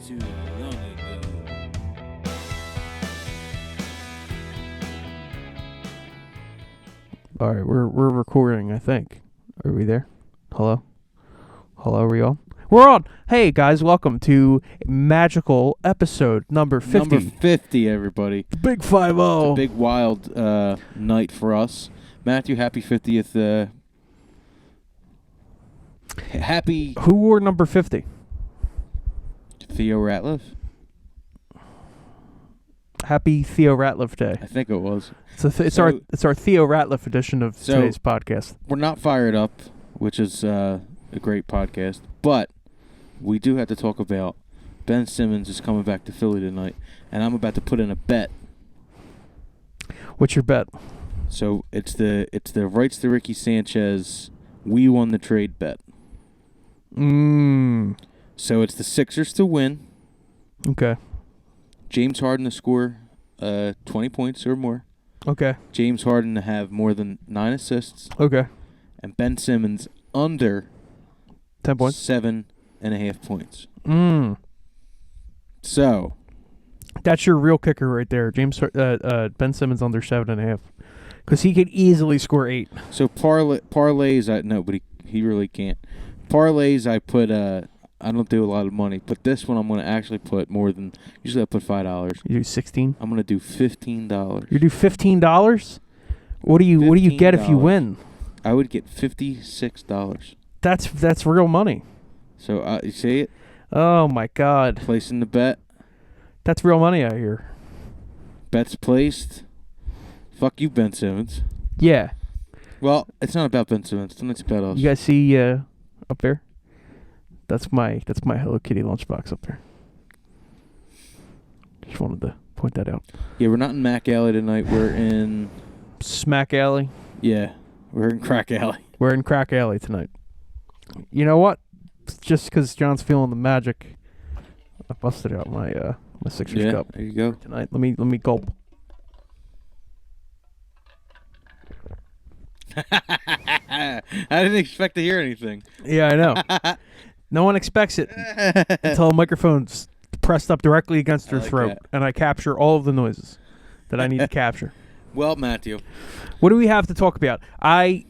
too long ago. All right, we're recording, I think. Are we there? Hello? Hello, are we on? We're on! Hey, guys, welcome to magical episode number 50. Number 50, everybody. The big 5-0. It's a big, wild night for us. Matthew, happy 50th. Happy Who wore number 50? Theo Ratliff? Happy Theo Ratliff Day. I think it was. It's our Theo Ratliff edition of today's podcast. We're not fired up, which is a great podcast, but we do have to talk about Ben Simmons is coming back to Philly tonight, and I'm about to put in a bet. What's your bet? So it's the rights to Ricky Sanchez. We won the trade bet. So it's the Sixers to win. Okay. James Harden to score 20 points or more. Okay. James Harden to have more than 9 assists. Okay. And Ben Simmons under 10 points. 7.5 points. So that's your real kicker right there. Ben Simmons under 7.5. Because he could easily score 8. So parlays, no, but he really can't. Parlays, I put, I don't do a lot of money, but this one I'm going to actually put more than, usually I put $5. You do 16? I'm going to do $15. You do $15? What do you get if you win? I would get $56. That's real money. So you see it? Oh my God! Placing the bet. That's real money out here. Bets placed. Fuck you, Ben Simmons. Yeah. Well, it's not about Ben Simmons. It's about us. You guys see up there? That's my Hello Kitty lunchbox up there. Just wanted to point that out. Yeah, we're not in Mack Alley tonight. We're in Smack Alley. Yeah, we're in Crack Alley. We're in Crack Alley tonight. You know what? Just because John's feeling the magic, I busted out my Sixers cup. There you go. Tonight, let me gulp. I didn't expect to hear anything. Yeah, I know. No one expects it until a microphone's pressed up directly against her throat, and I capture all of the noises that I need to capture. Well, Matthew, what do we have to talk about? As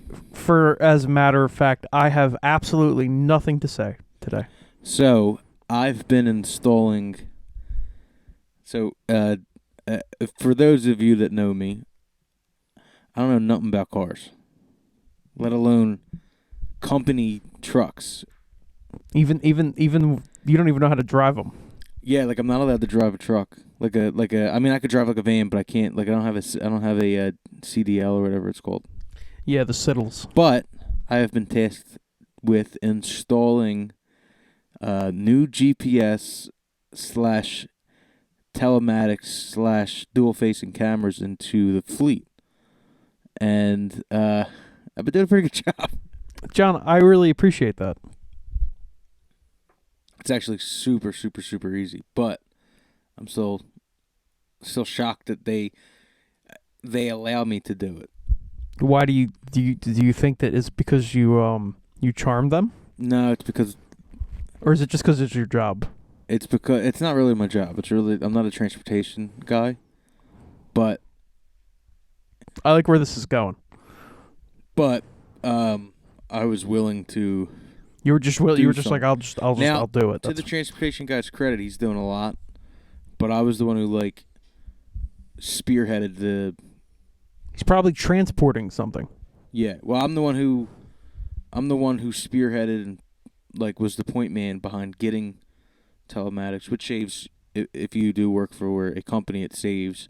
a matter of fact, I have absolutely nothing to say today. So I've been installing. So for those of you that know me, I don't know nothing about cars, let alone company trucks. Even you don't even know how to drive them. Yeah, like I'm not allowed to drive a truck. Like a. I mean, I could drive like a van, but I can't. Like I don't have a CDL or whatever it's called. Yeah, the Siddles. But I have been tasked with installing new GPS / telematics / dual facing cameras into the fleet, and I've been doing a pretty good job. John, I really appreciate that. It's actually super, super, super easy, but I'm still shocked that they allow me to do it. Why do you think that it's because you charm them? No, it's because. Or is it just because it's your job? It's because it's not really my job. I'm not a transportation guy, but I like where this is going. But I was willing to. You were just like I'll do it. To the transportation guy's credit, he's doing a lot, but I was the one who spearheaded the. He's probably transporting something. Yeah, well, I'm the one who spearheaded and was the point man behind getting telematics, which saves if you do work for a company, it saves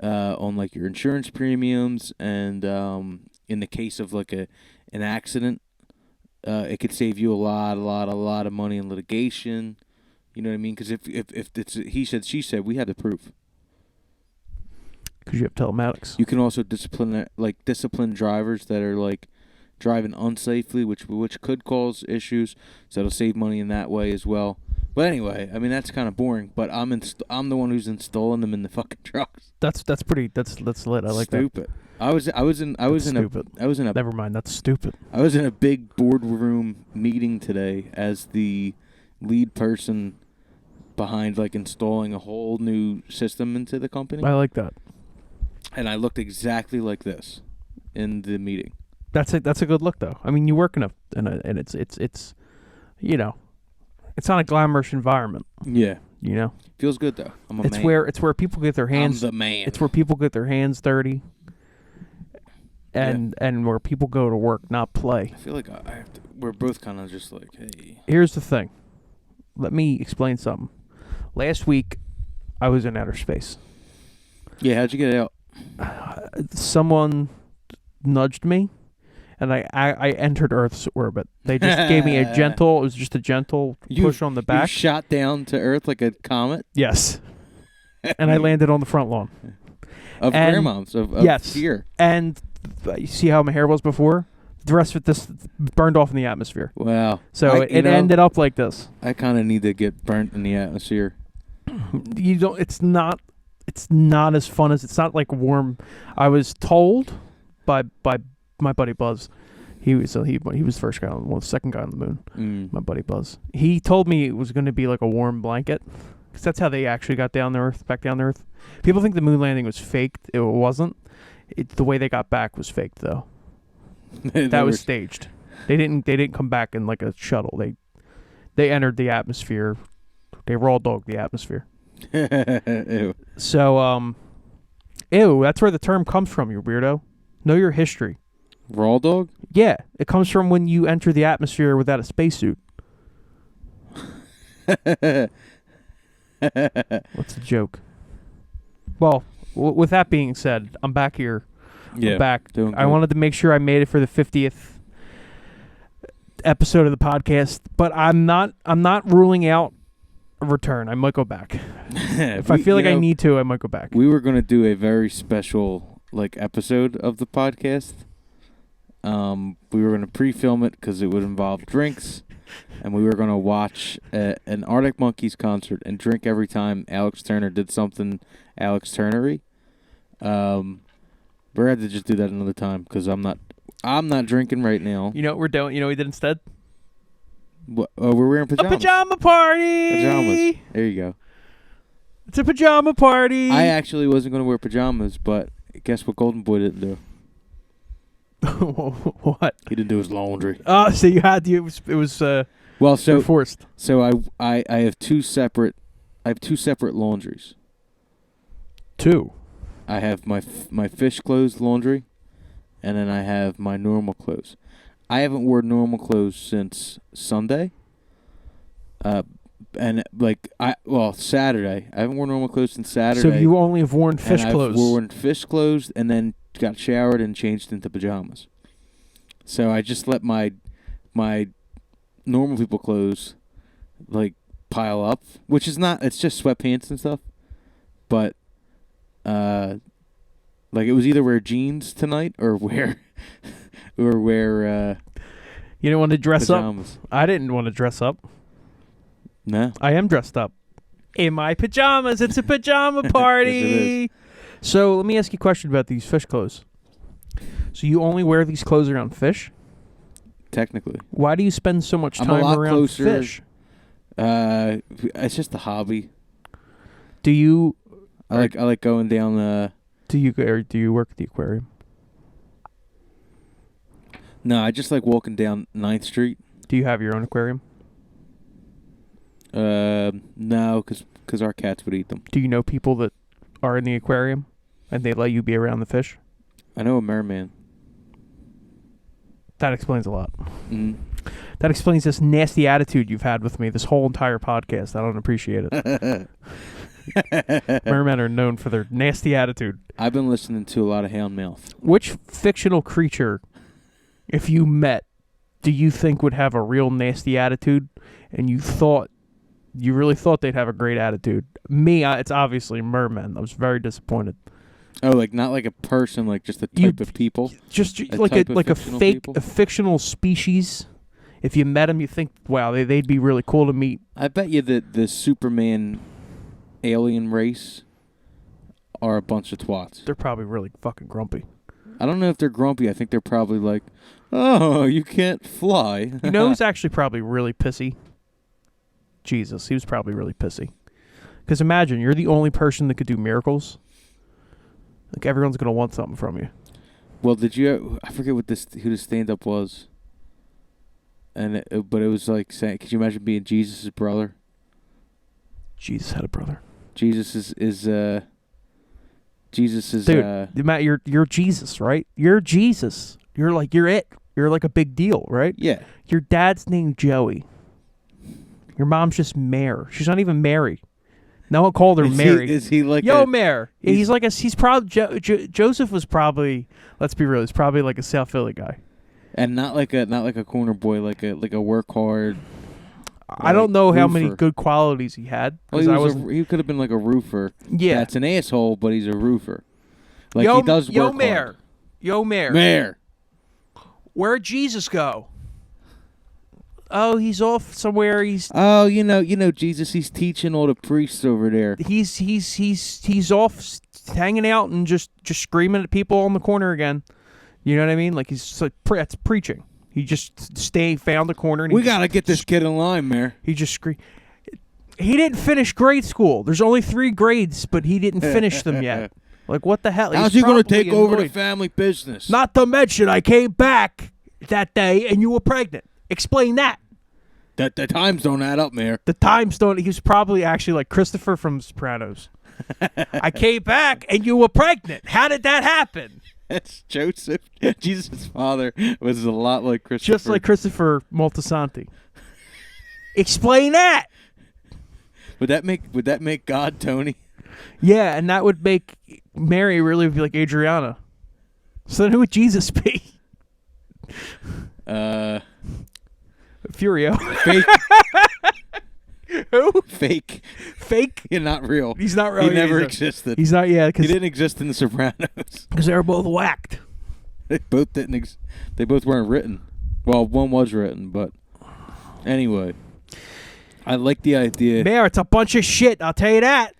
on your insurance premiums, and in the case of an accident. It could save you a lot of money in litigation. You know what I mean? Because if it's he said, she said, we had the proof. Because you have telematics. You can also discipline drivers that are driving unsafely, which could cause issues. So it'll save money in that way as well. But anyway, I mean that's kind of boring. But I'm the one who's installing them in the fucking trucks. That's lit. I like Stupid. that. I was in a. Never mind. That's stupid. I was in a big boardroom meeting today as the lead person behind like installing a whole new system into the company. I like that. And I looked exactly like this in the meeting. That's a good look though. I mean, you work in and it's you know, it's not a glamorous environment. Yeah. You know, feels good though. I'm a man. It's where people get their hands. I'm the man. It's where people get their hands dirty. And where people go to work, not play. I feel like we're both kind of just like, hey. Here's the thing. Let me explain something. Last week, I was in outer space. Yeah, how'd you get out? Someone nudged me, and I entered Earth's orbit. They just gave me a gentle. It was just a gentle push on the back. You shot down to Earth like a comet. Yes, and I landed on the front lawn of grandma's of yes, here. And you see how my hair was before? The rest of this burned off in the atmosphere. Wow. So it ended up like this. I kind of need to get burnt in the atmosphere. You don't. It's not as fun as it's not like warm. I was told by my buddy Buzz. He was the first guy the second guy on the moon. My buddy Buzz. He told me it was going to be like a warm blanket, because that's how they actually got back down to Earth. People think the moon landing was faked. It wasn't. The way they got back was faked though. That was staged. They didn't come back in like a shuttle. They entered the atmosphere. They raw dogged the atmosphere. Ew. So ew, that's where the term comes from, you weirdo. Know your history. Raw dog? Yeah, it comes from when you enter the atmosphere without a spacesuit. What's the joke? Well, with that being said, I'm back here. Yeah, I'm back. I wanted to make sure I made it for the 50th episode of the podcast, but I'm not ruling out a return. I might go back. If I feel like I need to, I might go back. We were going to do a very special episode of the podcast. We were going to pre-film it because it would involve drinks, and we were going to watch an Arctic Monkeys concert and drink every time Alex Turner did something Alex Turner-y. We're going to just do that another time because I'm not drinking right now. You know what we're doing? You know what we did instead? What? Oh, we're wearing pajamas. A pajama party! Pajamas. There you go. It's a pajama party! I actually wasn't going to wear pajamas, but guess what Golden Boy didn't do? What? He didn't do his laundry. Oh, so you had to. It was well, so forced. So I have two separate laundries. Two. I have my fish clothes laundry, and then I have my normal clothes. I haven't worn normal clothes since Sunday. And Saturday. I haven't worn normal clothes since Saturday. So you only have worn fish clothes. I've worn fish clothes and then got showered and changed into pajamas. So I just let my normal people clothes pile up, which is not. It's just sweatpants and stuff. But it was either wear jeans tonight or wear you didn't want to dress pajamas. Up? I didn't want to dress up. No. I am dressed up. In my pajamas. It's a pajama party. Yes, it is. So let me ask you a question about these fish clothes. So you only wear these clothes around fish? Technically. Why do you spend so much time around fish? It's just a hobby. Do you... I like going down Do you work at the aquarium? No, I just like walking down 9th Street. Do you have your own aquarium? No, because our cats would eat them. Do you know people that are in the aquarium and they let you be around the fish? I know a merman. That explains a lot. Mm. That explains this nasty attitude you've had with me this whole entire podcast. I don't appreciate it. Mermen are known for their nasty attitude. I've been listening to a lot of Houndmouth. Which fictional creature, if you met, do you think would have a real nasty attitude and you really thought they'd have a great attitude? Me, it's obviously mermen. I was very disappointed. Oh, not like a person, just a type of people? Just like a fictional species. If you met them, you think, wow, they'd be really cool to meet. I bet you that the Superman alien race are a bunch of twats. They're probably really fucking grumpy. I don't know if they're grumpy. I think they're probably like, oh, you can't fly. You know who's actually probably really pissy? Jesus. He was probably really pissy. Because imagine you're the only person that could do miracles. Like everyone's gonna want something from you. Well, did you? I forget who the stand-up was. And but it was like saying, could you imagine being Jesus' brother? Jesus had a brother. Jesus is Dude, Matt, you're Jesus, right? You're Jesus. You're it. You're like a big deal, right? Yeah. Your dad's named Joey. Your mom's just Mare. She's not even Mary. No one called her Mary. Is he like Yo, Mare? He's probably Joseph was probably. Let's be real. He's probably like a South Philly guy. And not like a corner boy, like a work hard. I don't know how roofer. many good qualities he had. Well, he could have been like a roofer. Yeah, that's an asshole, but he's a roofer. Like he does work hard. Yo, Mayor. Mayor. Where'd Jesus go? Oh, he's off somewhere. Oh, you know, Jesus. He's teaching all the priests over there. He's off hanging out and just screaming at people on the corner again. You know what I mean? Like he's like that's preaching. He just found the corner. And we gotta get this kid in line, Mayor. He just screamed. He didn't finish grade school. There's only 3 grades, but he didn't finish them yet. Like what the hell? How's he gonna take over the family business? Not to mention, I came back that day and you were pregnant. Explain that. The times don't add up, Mayor. The times don't. He was probably actually like Christopher from Sopranos. I came back and you were pregnant. How did that happen? That's Joseph. Jesus' father was a lot like Christopher. Just like Christopher Moltisanti. Explain that. Would that make God Tony? Yeah, and that would make Mary really be like Adriana. So then who would Jesus be? Furio. Fake. Who? Fake. Fake? Yeah, not real. He's not real. He never existed. He's not, yeah. He didn't exist in The Sopranos. Because they were both whacked. They both didn't. They both weren't written. Well, one was written, but anyway. I like the idea. Mayor, it's a bunch of shit, I'll tell you that.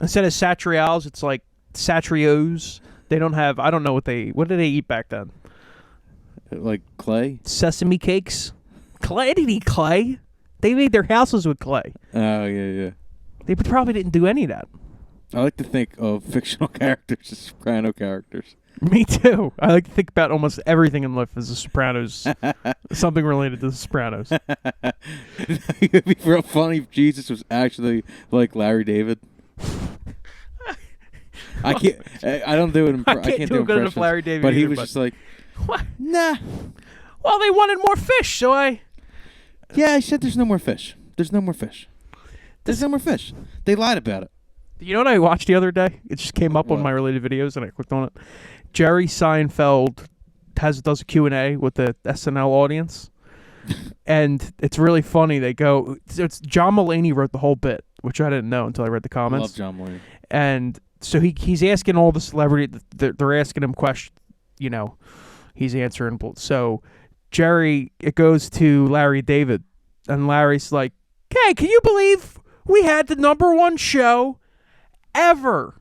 Instead of satrials, it's like satrios. They don't have, I don't know what did they eat back then? Like clay? Sesame cakes? Clay? They didn't eat clay. They made their houses with clay. Oh, yeah. They probably didn't do any of that. I like to think of fictional characters as Soprano characters. Me too. I like to think about almost everything in life as The Sopranos. Something related to The Sopranos. It would be real funny if Jesus was actually like Larry David. I can't. I don't do it. I can't do good enough Larry David. But either, he was just like, what? Nah. Well, they wanted more fish, so I. Yeah, I said there's no more fish. There's no more fish. There's no more fish. They lied about it. You know what I watched the other day? It just came up on my related videos, and I clicked on it. Jerry Seinfeld does a Q&A with the SNL audience, and it's really funny. They go, it's John Mulaney wrote the whole bit, which I didn't know until I read the comments. I love John Mulaney. And so he's asking all the celebrity. They're asking him questions. You know, he's answering. So Jerry, it goes to Larry David, and Larry's like, "Hey, can you believe we had the #1 show ever?"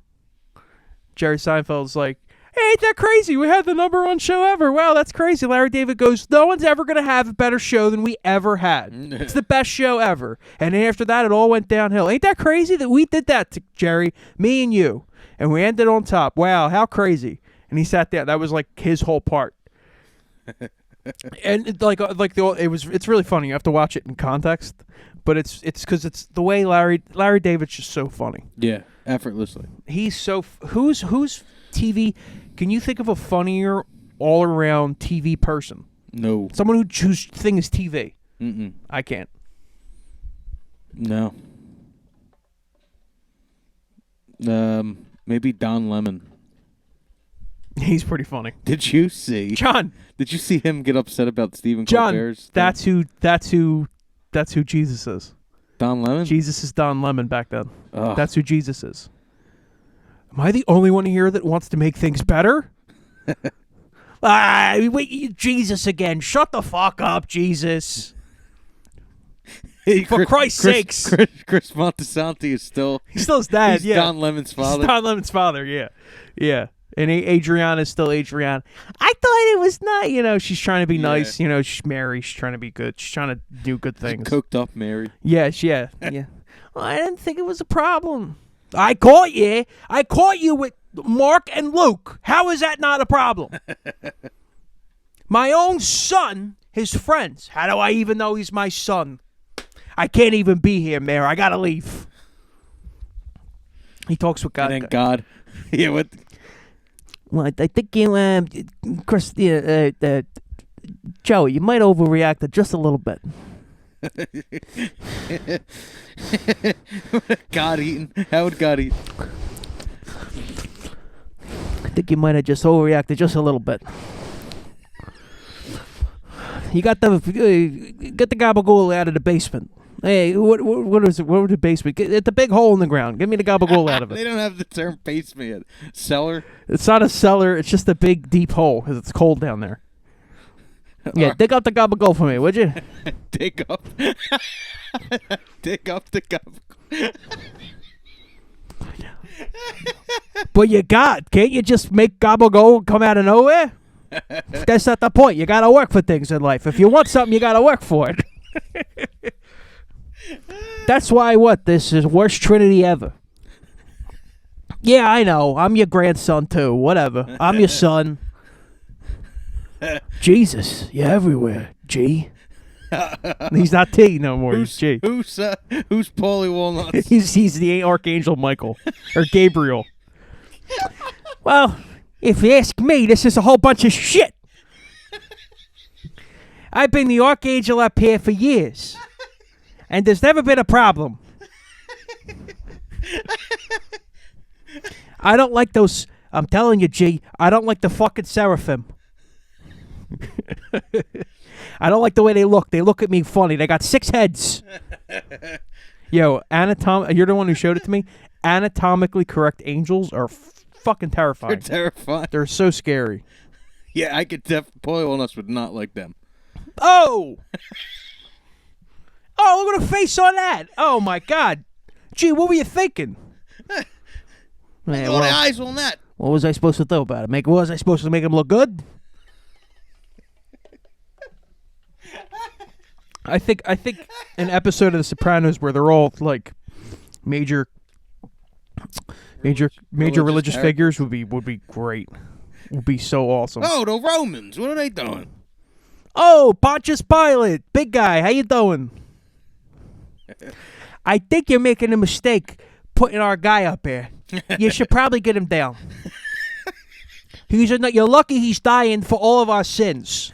Jerry Seinfeld's like, "Hey, ain't that crazy? We had the #1 show ever. Wow, that's crazy." Larry David goes, "No one's ever going to have a better show than we ever had. It's the best show ever." And then after that, it all went downhill. Ain't that crazy that we did that to Jerry, me and you, and we ended on top? Wow, how crazy. And he sat there. That was like his whole part. And it's really funny. You have to watch it in context, but it's because it's the way Larry David's just so funny. Yeah, effortlessly. He's so who's TV. Can you think of a funnier all around TV person? No. Someone whose thing is TV. Mm-mm. I can't. No. Maybe Don Lemon. He's pretty funny. Did you see John? Did you see him get upset about Stephen John, Colbert's thing? That's who Jesus is. Don Lemon? Jesus is Don Lemon back then. Ugh. That's who Jesus is. Am I the only one here that wants to make things better? Wait, Jesus again. Shut the fuck up, Jesus. For Christ's sakes. Chris Montesanti is still... He's still his dad, he's yeah. Don Lemon's father. He's Don Lemon's father, yeah. And Adriana is still Adriana. I thought it was not, she's trying to be nice. She's Mary. She's trying to be good. She's trying to do good things. Coked up Mary. Yes, yeah. Well, I didn't think it was a problem. I caught you. I caught you with Mark and Luke. How is that not a problem? My own son, his friends. How do I even know he's my son? I can't even be here, Mary. I gotta leave. He talks with God. Thank God. Yeah, what? Well, I think you, Chris, Joey, you might overreact just a little bit. God eating. How would God eat? I think you might have just overreacted just a little bit. You got the gabagool out of the basement. Hey, what is it? What was the basement? It's a big hole in the ground. Give me the gabagool out of it. They don't have the term basement yet. Cellar? It's not a cellar. It's just a big, deep hole because it's cold down there. Yeah, dig up the gabagool for me, would you? Dig up. Dig up the gabagool. But can't you just make gabagool come out of nowhere? That's not the point. You gotta work for things in life. If you want something, you gotta work for it. That's why this is worst Trinity ever. Yeah, I know. I'm your grandson too. Whatever. I'm your son. Jesus, you're everywhere, G. He's not T no more. He's G. Who's Paulie Walnuts? He's the Archangel Michael or Gabriel. Well, if you ask me, this is a whole bunch of shit. I've been the Archangel up here for years, and there's never been a problem. I don't like those. I'm telling you, G. I don't like the fucking seraphim. I don't like the way they look. They look at me funny. They got 6 heads. Yo, you're the one who showed it to me. Anatomically correct angels are fucking terrifying. They're terrifying. They're so scary. Yeah, I could Paulie Walnuts would not like them. Oh! Oh, look at the face on that. Oh, my God. Gee, what were you thinking? Man, the eyes on that. What was I supposed to do about it? Was I supposed to make him look good? I think an episode of The Sopranos where they're all like major religious figures would be great. Would be so awesome. Oh, the Romans. What are they doing? Oh, Pontius Pilate, big guy. How you doing? I think you're making a mistake putting our guy up here. You should probably get him down. You're lucky he's dying for all of our sins.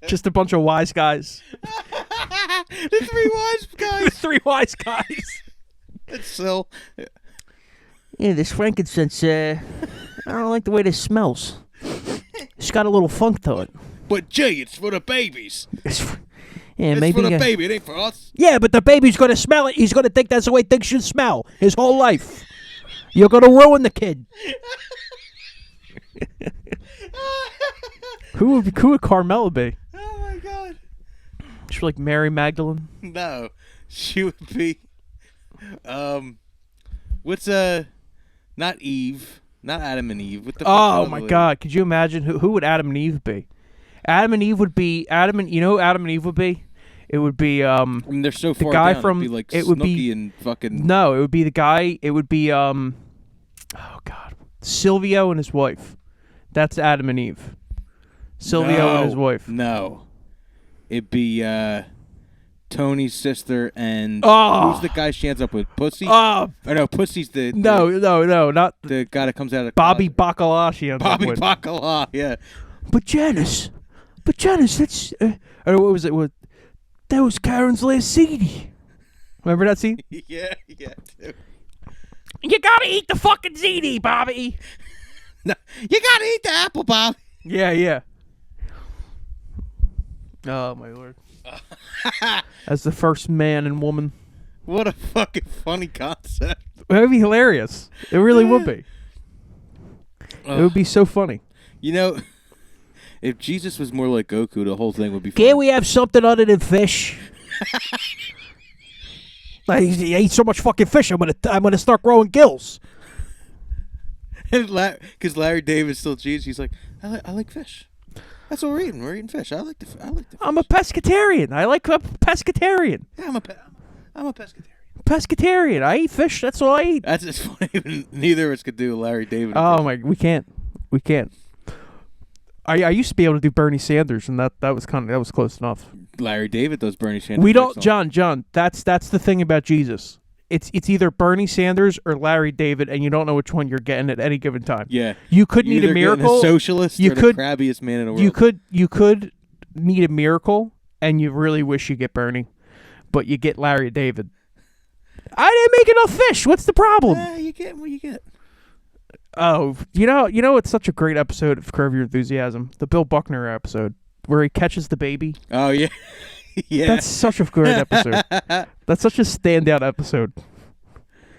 Just a bunch of wise guys. The 3 wise guys. The 3 wise guys. It's so. Yeah, this frankincense, I don't like the way this smells. It's got a little funk to it. But gee, it's for the babies. It's for the baby, it ain't for us. Yeah, but the baby's gonna smell it. He's gonna think that's the way things should smell his whole life. You're gonna ruin the kid. Who would Carmela be? Oh my God. She's like Mary Magdalene. No, she would be. What's not Eve, not Adam and Eve. What the? Oh my God! Could you imagine who would Adam and Eve be? Adam and Eve would be Adam and who Adam and Eve would be. It would be I mean, they're so far the guy down. from It'd be like it would Snooki be and fucking. No, it would be the guy. It would be oh God, Silvio and his wife. That's Adam and Eve. Silvio and his wife. No, it'd be Tony's sister and who's the guy she ends up with? Pussy? Oh, no, Pussy's the no, not the guy that comes out of Bobby Bacala. She ends Bobby up with. Bacala, yeah. But Janice, that's what was it? That was Karen's last CD. Remember that scene? Yeah, dude. You gotta eat the fucking CD, Bobby. No, you gotta eat the apple, Bob. Yeah. Oh my Lord. As the first man and woman. What a fucking funny concept. It would be hilarious. It really would be. It would be so funny. You know, if Jesus was more like Goku, the whole thing would be funny. Can't we have something other than fish? I eat so much fucking fish, I'm gonna start growing gills. Because Larry David still cheats. He's like, I like fish. That's what we're eating. We're eating fish. I like the fish. I'm a pescatarian. I like a pescatarian. Yeah, I'm a pescatarian. Pescatarian. I eat fish. That's all I eat. That's just funny. Neither of us could do a Larry David. Oh my, we can't. I used to be able to do Bernie Sanders, and that was close enough. Larry David does Bernie Sanders. We don't, John. That's the thing about Jesus. It's either Bernie Sanders or Larry David, and you don't know which one you're getting at any given time. Yeah, you could need a miracle. A socialist, or the crabbiest man in the world. You could need a miracle, and you really wish you get Bernie, but you get Larry David. I didn't make enough fish. What's the problem? You get what you get. Oh, you know, it's such a great episode of Curb Your Enthusiasm, the Bill Buckner episode where he catches the baby. Oh yeah, yeah. That's such a great episode. That's such a standout episode.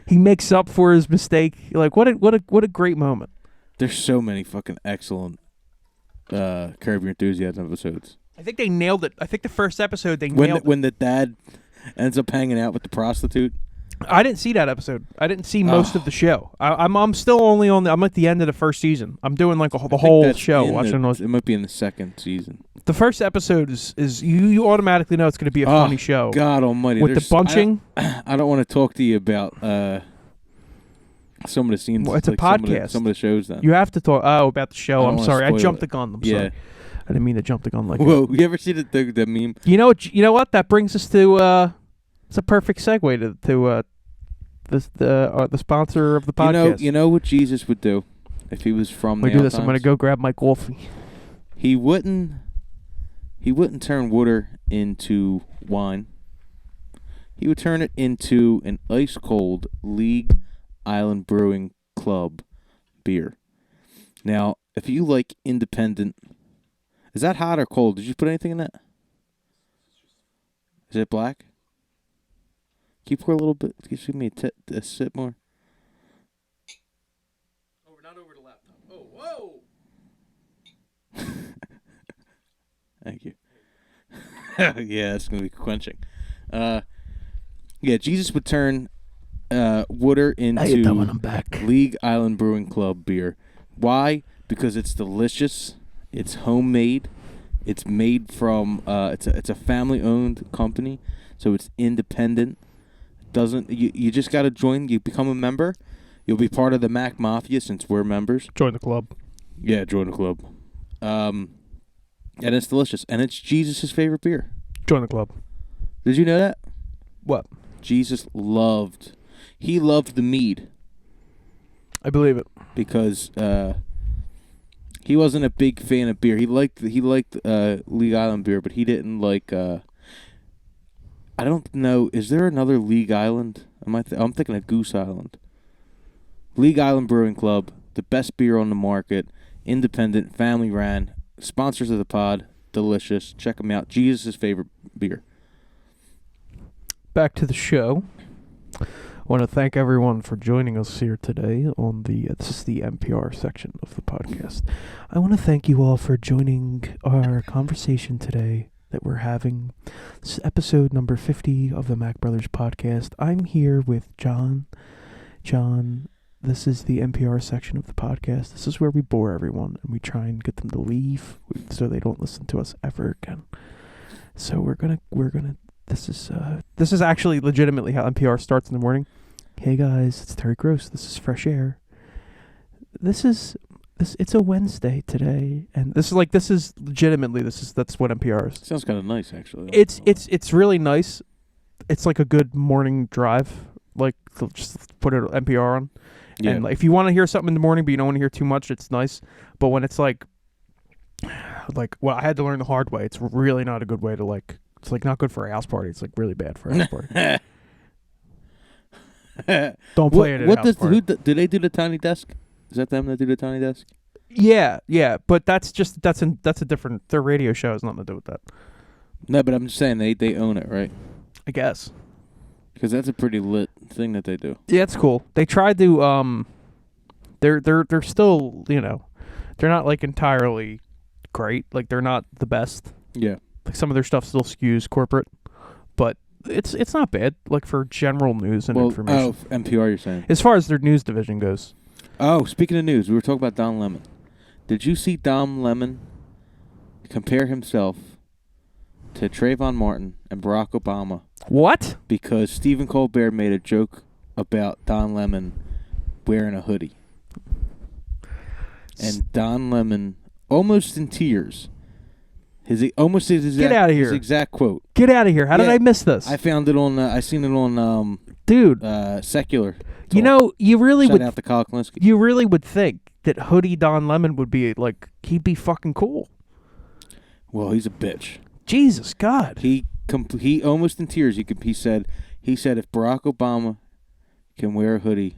He makes up for his mistake. Like what a great moment. There's so many fucking excellent Curb Your Enthusiasm episodes. I think they nailed it. I think the first episode they nailed it. When the dad ends up hanging out with the prostitute. I didn't see that episode. I didn't see most of the show. I'm still only on. I'm at the end of the first season. I'm doing like the whole show. Watching those. It might be in the second season. The first episode is you automatically know it's going to be a funny show. God Almighty! With the bunching. I don't want to talk to you about some of the scenes. Well, it's a podcast. Some of the shows. Then you have to talk. Oh, about the show. I'm sorry. I jumped it. the gun. I'm sorry. I didn't mean to jump the gun like Whoa! You ever see the meme? You know what? That brings us to. It's a perfect segue to the sponsor of the podcast. You know what Jesus would do if he was from the do this. I'm going to go grab my coffee. He wouldn't turn water into wine. He would turn it into an ice cold League Island Brewing Club beer. Now, if you like independent, is that hot or cold? Did you put anything in that? Is it black? Can you pour a little bit? Can you give me a sip more? Not over the laptop. Oh, whoa! Thank you. Yeah, it's going to be quenching. Yeah, Jesus would turn water into League Island Brewing Club beer. Why? Because it's delicious. It's homemade. It's made from it's a family-owned company, so it's independent. You just got to join. You become a member. You'll be part of the Mack Mafia since we're members. Join the club. Yeah, join the club. And it's delicious. And it's Jesus' favorite beer. Join the club. Did you know that? What? Jesus loved the mead. I believe it. Because he wasn't a big fan of beer. He liked League Island beer, but he didn't like I don't know. Is there another League Island? I'm thinking of Goose Island. League Island Brewing Club, the best beer on the market, independent, family ran, sponsors of the pod, delicious. Check them out. Jesus' favorite beer. Back to the show. I want to thank everyone for joining us here today on this is the NPR section of the podcast. I want to thank you all for joining our conversation today that we're having. This is episode number 50 of the Mack Brothers podcast. I'm here with John. John, this is the NPR section of the podcast. This is where we bore everyone and we try and get them to leave so they don't listen to us ever again. So we're gonna this is actually legitimately how NPR starts in the morning. Hey guys, it's Terry Gross. This is Fresh Air. It's a Wednesday today, and that's what NPR is. Sounds kind of nice, actually. It's really nice. It's like a good morning drive. Like just put it NPR on, and like, if you want to hear something in the morning, but you don't want to hear too much, it's nice. But when it's like well, I had to learn the hard way. It's really not a good way to like. It's like not good for a house party. It's like really bad for a house party. Don't play it at a house party. Do they do the tiny desk? Is that them that do the tiny desk? Yeah, but that's a different. Their radio show has nothing to do with that. No, but I'm just saying they own it, right? I guess because that's a pretty lit thing that they do. Yeah, it's cool. They tried to they're still they're not like entirely great. Like they're not the best. Yeah, like some of their stuff still skews corporate, but it's not bad. Like for general news and information. Oh, NPR, you're saying? As far as their news division goes. Oh, speaking of news, we were talking about Don Lemon. Did you see Don Lemon compare himself to Trayvon Martin and Barack Obama What? because Stephen Colbert made a joke about Don Lemon wearing a hoodie? And Don Lemon, almost in tears, his Get outta here. his exact quote. Get out of here. How did I miss this? I found it on. I seen it on. Dude, Secular. Talk. you know, you really Shout would. out to Kyle Klinsky. You really would think that hoodie Don Lemon would be like he'd be fucking cool. Well, he's a bitch. Jesus God. He almost in tears. He said if Barack Obama can wear a hoodie,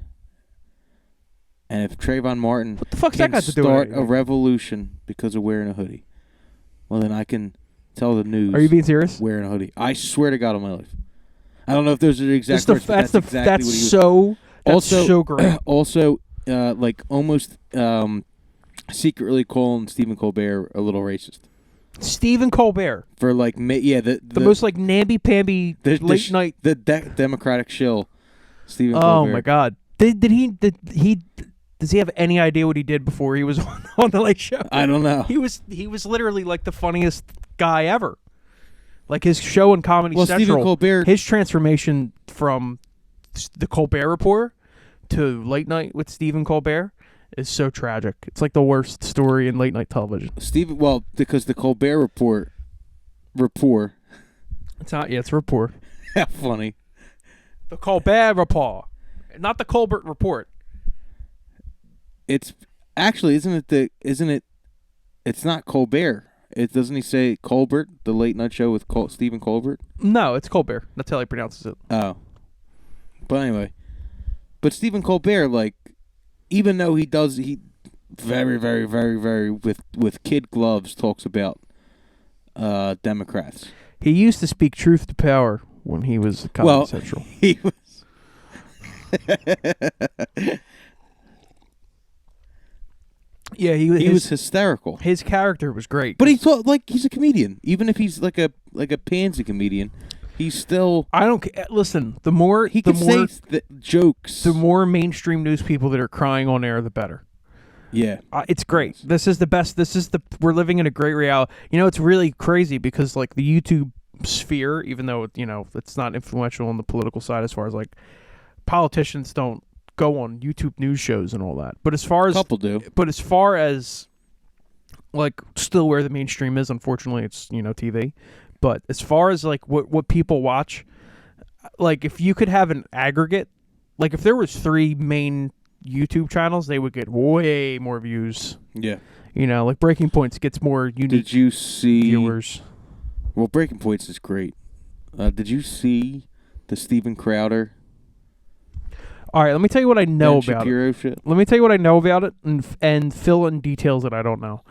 and if Trayvon Martin What the fuck's can that got to do with start anything? a revolution because of wearing a hoodie, well then I can tell the news. Are you being serious? Wearing a hoodie. I swear to God on my life. I don't know if those are the exact words, but that's exactly that's what he was. so Also, so great. Also, like almost secretly calling Stephen Colbert a little racist Stephen Colbert, for like the most like namby-pamby late night. the Democratic shill. Stephen Oh Colbert. my God. Does he have any idea what he did before he was on the Late Show? I don't know. He was literally like the funniest guy ever. Like his show on Comedy Central. Stephen Colbert. His transformation from the Colbert Report to Late Night with Stephen Colbert is so tragic. It's like the worst story in late night television. Because the Colbert Report. It's not. Yeah, it's Report. How funny. The Colbert Report, not the Colbert Report. It's actually isn't it? It's not Colbert. Doesn't he say Colbert, the late night show with Stephen Colbert? No, it's Colbert. That's how he pronounces it. Oh. But anyway. But Stephen Colbert, like, even though he very, very, very, very, with kid gloves, talks about Democrats. He used to speak truth to power when he was at Comedy Central. He was. Yeah, he was hysterical. His character was great. But he thought like he's a comedian. Even if he's like a pansy comedian, he's still. I don't listen. The more he can say jokes, the more mainstream news people that are crying on air, the better. Yeah, it's great. This is the best. We're living in a great reality. You know, it's really crazy because like the YouTube sphere, even though it's not influential on the political side as far as like politicians don't go on YouTube news shows and all that. But as far as couple do. But as far as like still where the mainstream is, unfortunately, it's TV. But as far as like what people watch, like if you could have an aggregate, like if there was 3 main YouTube channels, they would get way more views. Yeah. Like Breaking Points gets more unique. Did you see viewers? Well, Breaking Points is great. Did you see the Steven Crowder? All right, let me tell you what I know Ben about Shapiro it. Shit? Let me tell you what I know about it and fill in details that I don't know.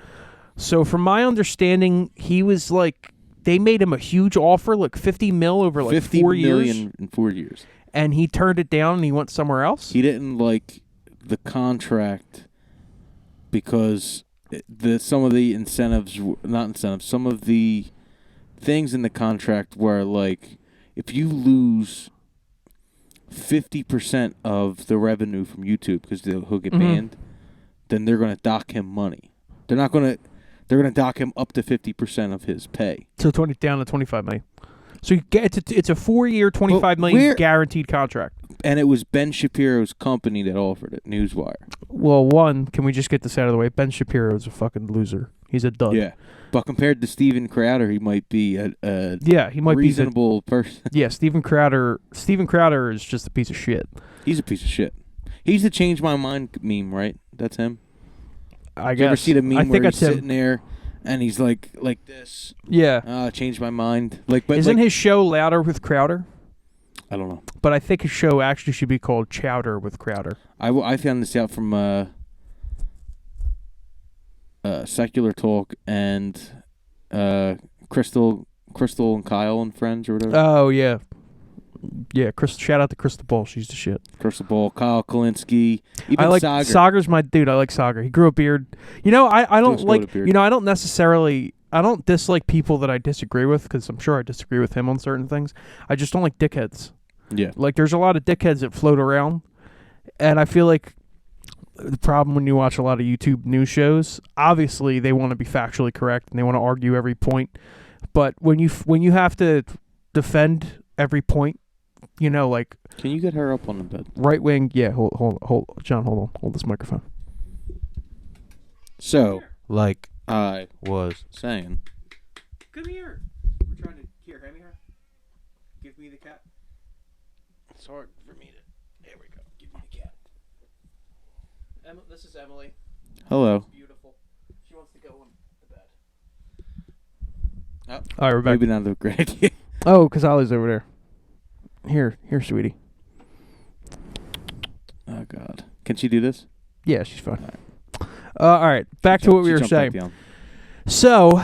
So from my understanding, he was like, they made him a huge offer, like $50 million over like 4 years. $50 million in 4 years. And he turned it down and he went somewhere else? He didn't like the contract because some of the some of the things in the contract were like, if you lose 50% of the revenue from YouTube because he'll get banned, then they're going to dock him money. They're going to dock him up to 50% of his pay. So down to $25 million. So you get it's a 4-year, $25 million guaranteed contract. And it was Ben Shapiro's company that offered it, Newswire. Well, one, can we just get this out of the way? Ben Shapiro is a fucking loser. He's a dud. Yeah. But compared to Steven Crowder, he might be a he might reasonable person. Yeah, Steven Crowder is just a piece of shit. He's a piece of shit. He's the change my mind meme, right? That's him. I guess. You ever see the meme where he's him. sitting there and he's like this? Yeah. Change my mind. Isn't his show Louder with Crowder? I don't know. But I think his show actually should be called Chowder with Crowder. I found this out from Secular Talk and Crystal and Kyle and Friends or whatever. Oh, yeah. Yeah, shout out to Crystal Ball. She's the shit. Crystal Ball, Kyle Klinsky. Even I like Sagar. Sagar's my dude. I like Sagar. He grew a beard. I don't like. I don't necessarily. I don't dislike people that I disagree with because I'm sure I disagree with him on certain things. I just don't like dickheads. Yeah. Like there's a lot of dickheads that float around, and I feel like the problem when you watch a lot of YouTube news shows, obviously they want to be factually correct and they want to argue every point. But when you have to defend every point, like, can you get her up on the bed? Right wing, yeah. Hold, John. Hold on. Hold this microphone. So, like I was saying, Come here. We're trying to hand me her. Give me the cat. it's hard for me to. There we go. Give me the cat. This is Emily. Hello. Beautiful. She wants to go in the bed. Oh, All right, we're back. maybe not a great idea. Oh, because Ollie's over there. Here, sweetie. Oh God, can she do this? Yeah, she's fine. All right, back to what we were saying. So,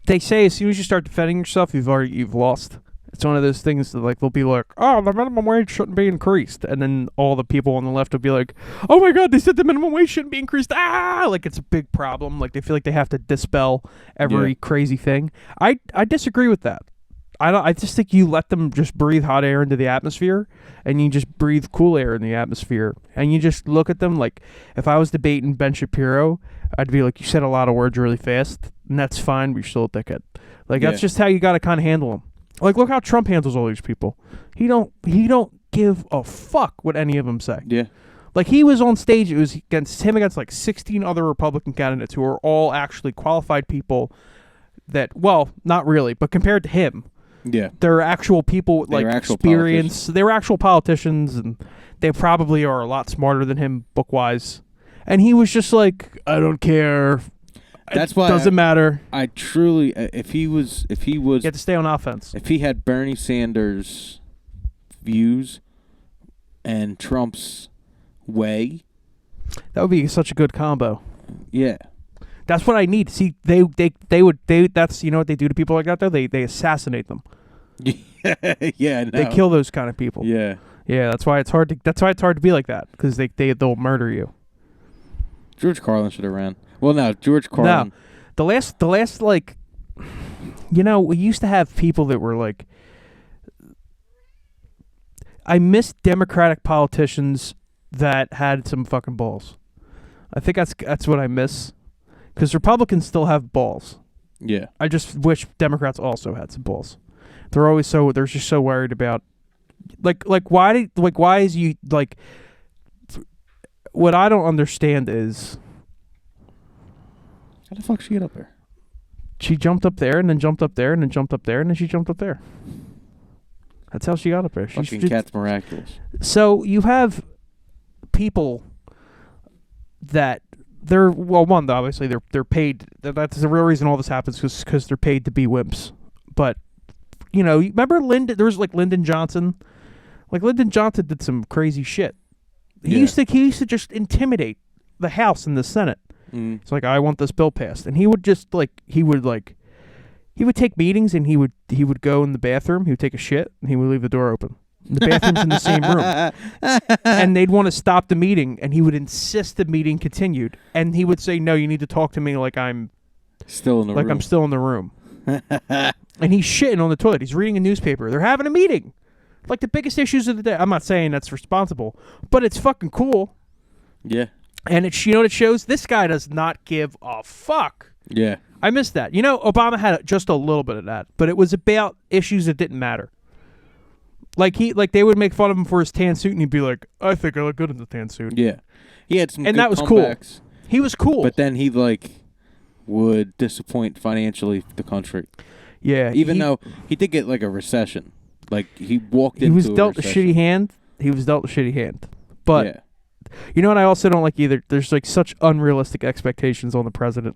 they say as soon as you start defending yourself, you've lost. It's one of those things that, like, they'll be like, "Oh, the minimum wage shouldn't be increased," and then all the people on the left will be like, "Oh my God, they said the minimum wage shouldn't be increased." Like it's a big problem. Like they feel like they have to dispel every crazy thing. I disagree with that. I just think you let them just breathe hot air into the atmosphere, and you just breathe cool air in the atmosphere, and you just look at them like, if I was debating Ben Shapiro, I'd be like, you said a lot of words really fast, and that's fine, but you're still a dickhead. Like that's just how you got to kind of handle them. Like look how Trump handles all these people. He don't give a fuck what any of them say. Yeah. Like he was on stage, it was against like 16 other Republican candidates who are all actually qualified people that, well, not really, but compared to him. Yeah, they're actual people with like experience. They were actual politicians, and they probably are a lot smarter than him book wise. And he was just like, I don't care. That's why doesn't matter. I truly, if he was, you have to stay on offense. If he had Bernie Sanders' views and Trump's way, that would be such a good combo. Yeah. That's what I need. See, they would that's what they do to people like that though. They assassinate them. Yeah, no. They kill those kind of people. Yeah. Yeah, that's why it's hard to be like that, because they'll murder you. George Carlin should have ran. Well, no, George Carlin. No. The last like, we used to have people that were like, I miss Democratic politicians that had some fucking balls. I think that's what I miss. Because Republicans still have balls. Yeah. I just wish Democrats also had some balls. They're just so worried about, why is you, like, what I don't understand is, how the fuck she get up there? She jumped up there and then jumped up there and then jumped up there and then she jumped up there. That's how she got up there. Fucking cat's miraculous. So you have people that obviously they're paid. That's the real reason all this happens, because they're paid to be wimps. But remember there was like Lyndon Johnson. Like Lyndon Johnson did some crazy shit. He used to just intimidate the House and the Senate. Mm. It's like, I want this bill passed, and he would take meetings, and he would go in the bathroom. He would take a shit, and he would leave the door open. The bathroom's in the same room. And they'd want to stop the meeting, and he would insist the meeting continued. And he would say, no, you need to talk to me like I'm still in the room. I'm still in the room. And he's shitting on the toilet. He's reading a newspaper. They're having a meeting. Like the biggest issues of the day. I'm not saying that's responsible, but it's fucking cool. Yeah. And what it shows? This guy does not give a fuck. Yeah. I missed that. Obama had just a little bit of that, but it was about issues that didn't matter. Like they would make fun of him for his tan suit, and he'd be like, "I think I look good in the tan suit." Yeah, he had some, and good that was comebacks, cool. He was cool, but then he would disappoint financially the country. Yeah, even though he did get like a recession, like he walked into. He was dealt a shitty hand. But you know what I also don't like either? There's like such unrealistic expectations on the president,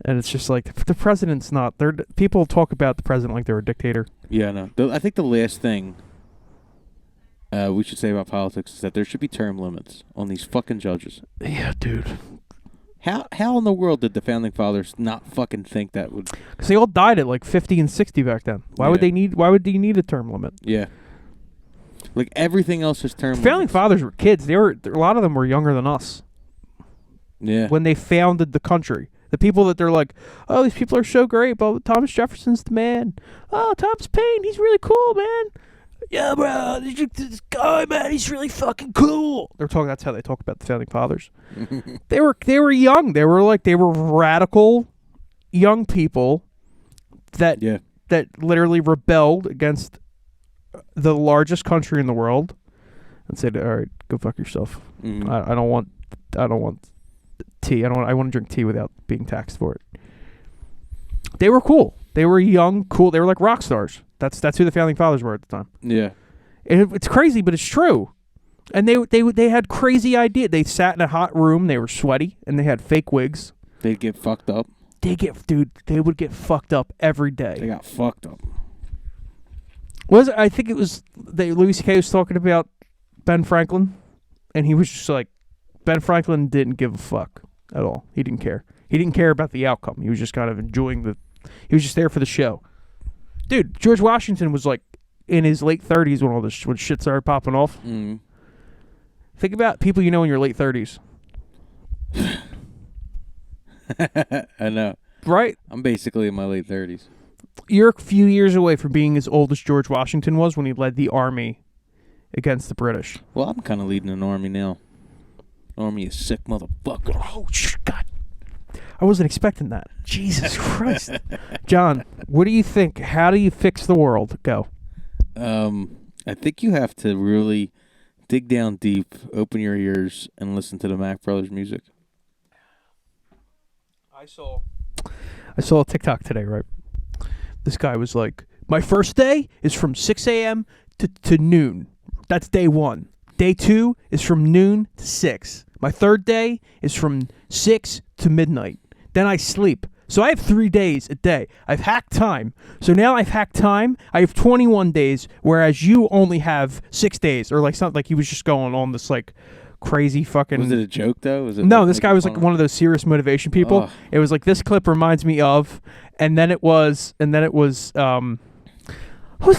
and it's just like the president's not. People talk about the president like they're a dictator. Yeah, no. I think the last thing we should say about politics is that there should be term limits on these fucking judges. Yeah, dude. How in the world did the founding fathers not fucking think that would? Because they all died at like 50 and 60 back then. Why would you need a term limit? Yeah. Like everything else is term limits. Founding fathers were kids. A lot of them were younger than us. Yeah. When they founded the country. The people that they're like, oh, these people are so great, but Thomas Jefferson's the man. Oh, Thomas Paine, he's really cool, man. Yeah, bro, this guy, man, he's really fucking cool. That's how they talk about the founding fathers. They were young. They were radical young people that Yeah. that literally rebelled against the largest country in the world and said, "All right, go fuck yourself. I don't want tea. I want to drink tea without being taxed for it." They were cool. They were young, cool. They were like rock stars. That's who the founding fathers were at the time. Yeah. It's crazy, but it's true. And they had crazy ideas. They sat in a hot room. They were sweaty, and they had fake wigs. They'd get fucked up. They would get fucked up every day. They got fucked up. I think it was Louis C.K. was talking about Ben Franklin, and he was just like, Ben Franklin didn't give a fuck at all. He didn't care. He didn't care about the outcome. He was just kind of enjoying he was just there for the show. Dude, George Washington was like in his late 30s when shit started popping off. Think about people you know in your late 30s. I know. Right? I'm basically in my late 30s. You're a few years away from being as old as George Washington was when he led the army against the British. Well, I'm kind of leading an army now. Army is sick motherfucker. Oh, God. I wasn't expecting that. Jesus Christ. John, what do you think? How do you fix the world? Go. I think you have to really dig down deep, open your ears, and listen to the Mack Brothers music. I saw a TikTok today, right? This guy was like, my first day is from 6 a.m. to noon. That's day 1. Day 2 is from noon to 6. My third day is from 6 to midnight. Then I sleep. So I have 3 days a day. I've hacked time. So now I've hacked time. I have 21 days, whereas you only have 6 days. Or like something like he was just going on this like crazy fucking... Was it a joke, though? No, this guy was like one of those serious motivation people. It was like, this clip reminds me of... And then it was... who's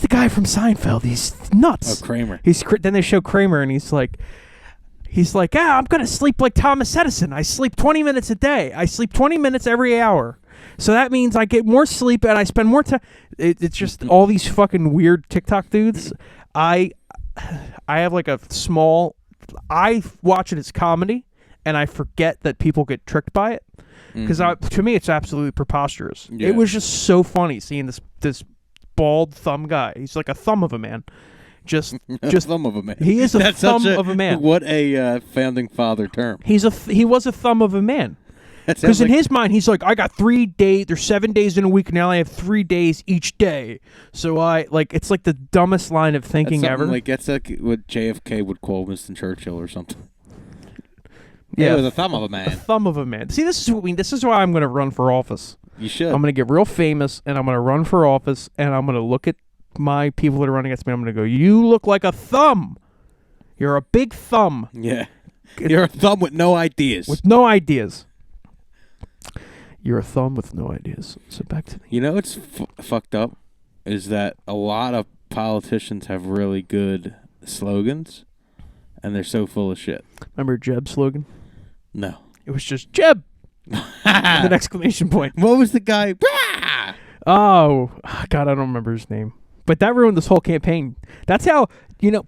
the guy from Seinfeld? He's nuts. Oh, Kramer. Then they show Kramer, and he's like, I'm going to sleep like Thomas Edison. I sleep 20 minutes a day. I sleep 20 minutes every hour. So that means I get more sleep and I spend more time. It's just all these fucking weird TikTok dudes. I have like a small... I watch it as comedy, and I forget that people get tricked by it. Because to me, it's absolutely preposterous. Yeah. It was just so funny seeing this bald thumb guy. He's like a thumb of a man. Just thumb of a man. He is a thumb of a man. What a founding father term. He was a thumb of a man. Because in his mind, he's like, I got 3 days. There's 7 days in a week. Now I have 3 days each day. So it's like the dumbest line of thinking ever. That's like what JFK would call Winston Churchill or something. Yeah, it was a thumb of a man. A thumb of a man. See, this is why I'm going to run for office. You should. I'm going to get real famous, and I'm going to run for office, and I'm going to look at my people that are running against me. I'm going to go, you look like a thumb. You're a big thumb. Yeah. You're a thumb with no ideas. With no ideas. You're a thumb with no ideas. So back to me. You know what's fucked up is that a lot of politicians have really good slogans, and they're so full of shit. Remember Jeb's slogan? No. It was just Jeb with an exclamation point. What was the guy? Oh, God, I don't remember his name. But that ruined this whole campaign. That's how,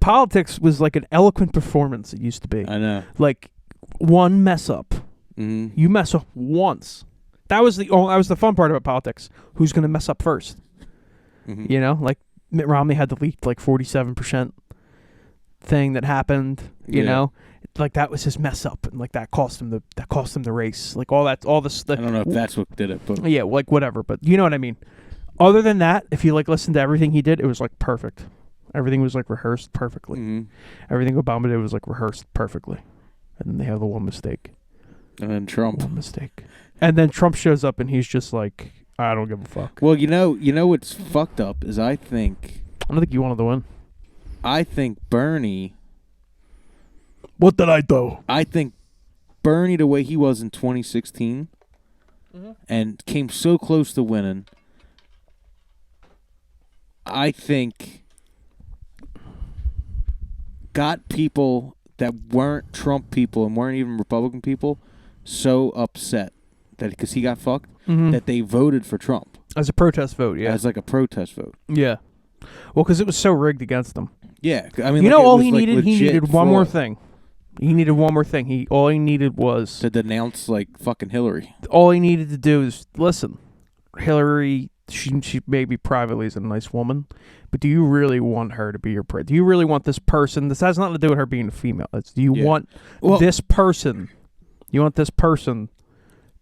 politics was like an eloquent performance it used to be. I know. Like, one mess up. Mm-hmm. You mess up once. That was the fun part about politics. Who's going to mess up first? Mm-hmm. Like Mitt Romney had the leaked like 47% thing that happened, you know? Like that was his mess up, and like that cost him the race. Like all this. I don't know if that's what did it, but yeah, like whatever. But you know what I mean. Other than that, if you like listen to everything he did, it was like perfect. Everything was like rehearsed perfectly. Mm-hmm. Everything Obama did was like rehearsed perfectly, and then they have the one mistake. And then Trump. One mistake. And then Trump shows up, and he's just like, I don't give a fuck. Well, you know what's fucked up is I don't think you wanted to win. I think Bernie. What did I do? I think Bernie, the way he was in 2016, and came so close to winning, I think got people that weren't Trump people and weren't even Republican people so upset that because he got fucked, that they voted for Trump. As a protest vote, yeah. As like a protest vote. Yeah. Well, because it was so rigged against him. Yeah, I mean, You like, know, it all was, he like, needed, he legit needed one more fraud thing. He needed one more thing. All he needed was to denounce like fucking Hillary. all he needed to do is listen. Hillary, she maybe privately is a nice woman, but do you really want her to be your president? Do you really want this person? This has nothing to do with her being a female. Do you want this person? You want this person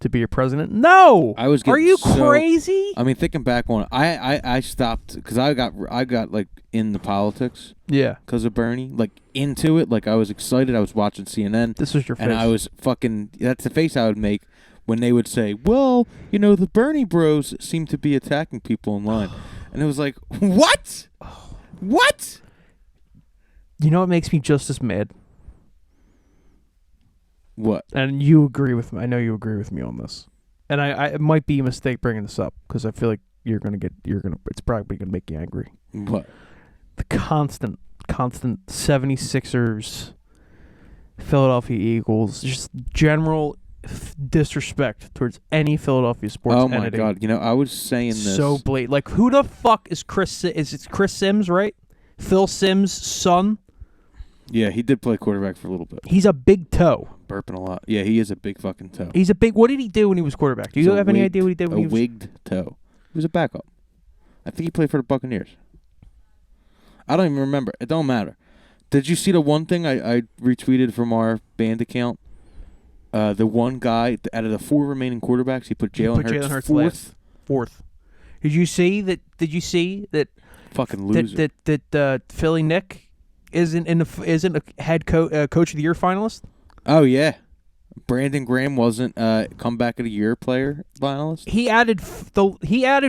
to be your president? No. I was. Are you crazy? I mean, thinking back on it, I stopped because I got like in the politics. Yeah. Because of Bernie, like into it, like I was excited. I was watching CNN. This was your face. And I was fucking. That's the face I would make when they would say, "Well, you know, the Bernie Bros seem to be attacking people in line," and it was like, "What? What?" You know what makes me just as mad? What? And you agree with me. I know you agree with me on this. And it might be a mistake bringing this up because I feel like it's probably gonna make you angry. What? The constant 76ers, Philadelphia Eagles, just general disrespect towards any Philadelphia sports entity. Oh my god! You know, I was saying this So blatant. Like, who the fuck is Chris? Is it Chris Sims, right? Phil Sims' son. Yeah, he did play quarterback for a little bit. He's a big toe. Burping a lot. Yeah, he is a big fucking toe. He's a big. What did he do when he was quarterback? Do you have any idea what he did when he was? A wigged toe. He was a backup. I think he played for the Buccaneers. I don't even remember. It don't matter. Did you see the one thing I retweeted from our band account? The one guy out of the 4 remaining quarterbacks, he put Jalen Hurts fourth. Did you see that? Fucking loser. That Philly Nick isn't a head coach of the year finalist? Oh yeah, Brandon Graham wasn't comeback of the year player finalist. He added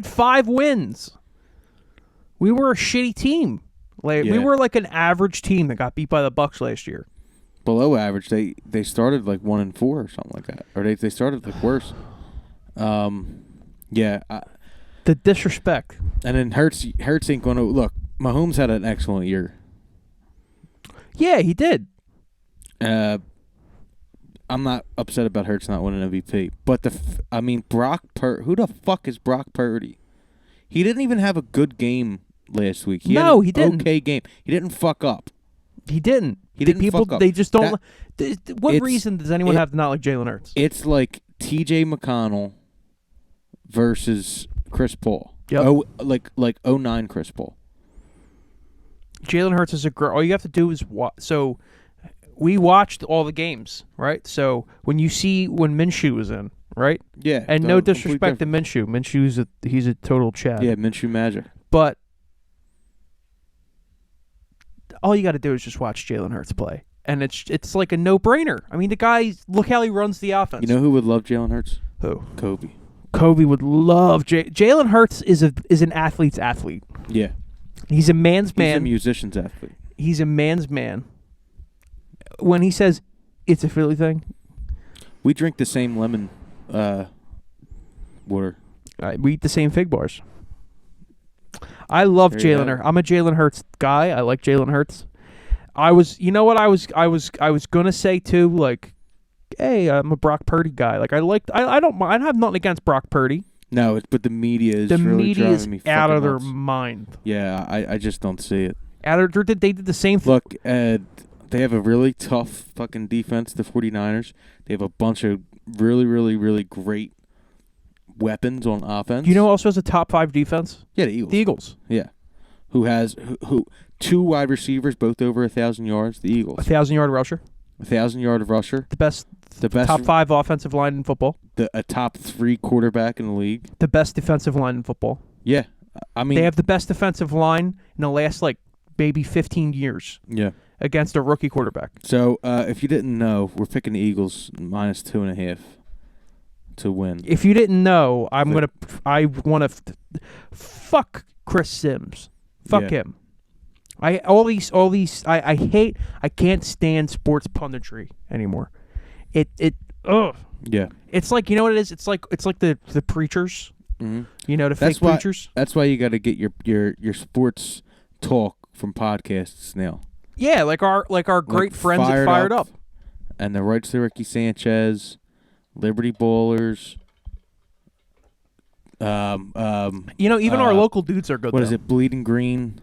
5 wins. We were a shitty team. We were like an average team that got beat by the Bucks last year. Below average. They started like 1-4 or something like that, or they started like worse. Yeah. The disrespect. And then Hurts ain't going to look. Mahomes had an excellent year. Yeah, he did. I'm not upset about Hurts not winning MVP, but who the fuck is Brock Purdy? He didn't even have a good game last week. He didn't. Okay game. He didn't fuck up. He didn't. He didn't fuck up. They just don't. What reason does anyone have to not like Jalen Hurts? It's like T.J. McConnell versus Chris Paul. Yep. Like 09 Chris Paul. Jalen Hurts is a girl. All you have to do is watch. So we watched all the games, right? So when Minshew was in, right? Yeah. And no disrespect to Minshew. He's a total Chad. Yeah, Minshew magic. But all you got to do is just watch Jalen Hurts play, and it's like a no-brainer. I mean, the guy, look how he runs the offense. You know who would love Jalen Hurts? Who? Kobe. Kobe would love Jalen Hurts. Is an athlete's athlete. Yeah. He's a man's man. He's a musician's athlete. He's a man's man. When he says it's a Philly thing, we drink the same lemon water. We eat the same fig bars. I love Jalen Hurts. I'm a Jalen Hurts guy. I like Jalen Hurts. You know what I was gonna say too. Like, hey, I'm a Brock Purdy guy. Like, I have nothing against Brock Purdy. No, but the media is really driving me out of their nuts. mind. Yeah, I just don't see it. They did the same thing. Look, they have a really tough fucking defense, the 49ers. They have a bunch of really, really, really great weapons on offense. You know who also has a top 5 defense? Yeah, the Eagles. The Eagles. Yeah. Who 2 wide receivers, both over 1,000 yards, the Eagles. 1,000-yard rusher. 1,000-yard rusher. The best top 5 offensive line in football. A top 3 quarterback in the league. The best defensive line in football. Yeah. I mean, they have the best defensive line in the last maybe 15 years. Yeah. Against a rookie quarterback. So if you didn't know, we're picking the Eagles -2.5 to win. If you didn't know, I want to fuck Chris Sims. Fuck him. I can't stand sports punditry anymore. Ugh. Yeah. It's like, you know what it is? It's like the preachers. Mm-hmm. You know, the fake preachers. That's why you got to get your sports talk from podcasts now. Yeah, like our great friends at Fired Up. And the rights to Ricky Sanchez, Liberty Bowlers. Even our local dudes are good. What is it? Bleeding Green.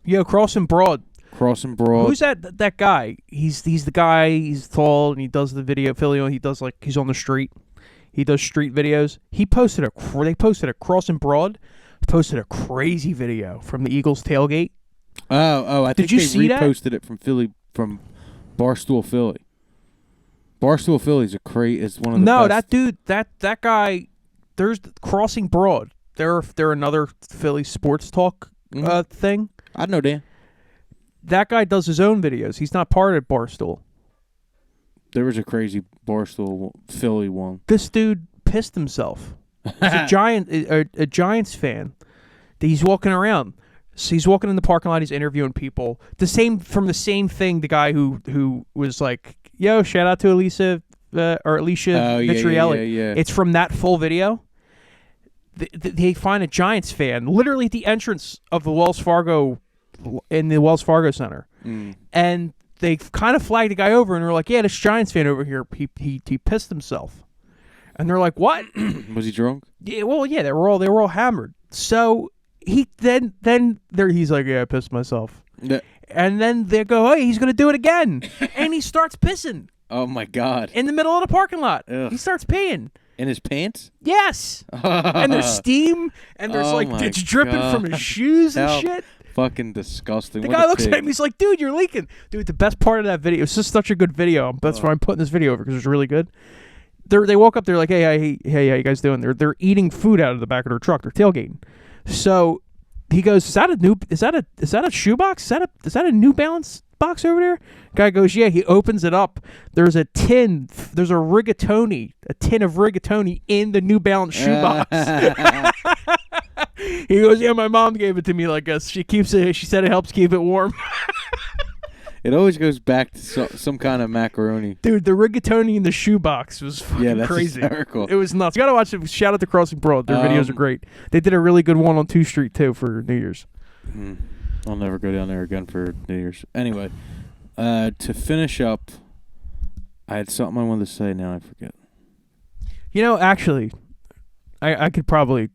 Yo, Crossing Broad. Crossing Broad. Who's that guy? He's the guy. He's tall and he does the video. He does like he's on the street. He does street videos. They posted a Crossing Broad. Posted a crazy video from the Eagles tailgate. Oh! I think Did you they see that? reposted it from Barstool Philly. Barstool Philly's is one of the No, best. that dude, that guy. There's Crossing Broad. They're another Philly sports talk thing. I know Dan. That guy does his own videos. He's not part of Barstool. There was a crazy Barstool Philly one. This dude pissed himself. He's a Giants fan. He's walking around. So he's walking in the parking lot. He's interviewing people. The same thing. The guy who was like, "Yo, shout out to Alicia Vitrielli." Yeah. It's from that full video. They find a Giants fan literally at the entrance of the Wells Fargo Center, and they kind of flagged the guy over, and they're like, "Yeah, this Giants fan over here, he pissed himself." And they're like, "What?" Was he drunk? Yeah, well, yeah, they were all hammered. So he's like, "Yeah, I pissed myself." Yeah. And then they go, "Hey, he's gonna do it again," and he starts pissing Oh my God! in the middle of the parking lot. Ugh. He starts peeing. In his pants? Yes. And there's steam, and there's it's dripping from his shoes and shit. Fucking disgusting. The guy looks at him. He's like, "Dude, you're leaking." Dude, the best part of that video, it's just such a good video. That's why I'm putting this video over because it's really good. They woke up. They're like, "Hey, how you guys doing?" They're eating food out of the back of their truck. They're tailgating. So he goes, "Is that a shoebox? Is that a New Balance box over there?" Guy goes, "Yeah." He opens it up. There's a tin. There's a tin of rigatoni in the New Balance shoebox. He goes, "Yeah, my mom gave it to me like us. She keeps it. She said it helps keep it warm." It always goes back to some kind of macaroni. Dude, the rigatoni in the shoebox was fucking that's crazy. hysterical. It was nuts. You gotta watch it. Shout out to Crossing Broad. Their videos are great. They did a really good one on 2 Street too for New Year's. I'll never go down there again for New Year's. Anyway, to finish up, I had something I wanted to say. Now I forget. You know, actually, I could probably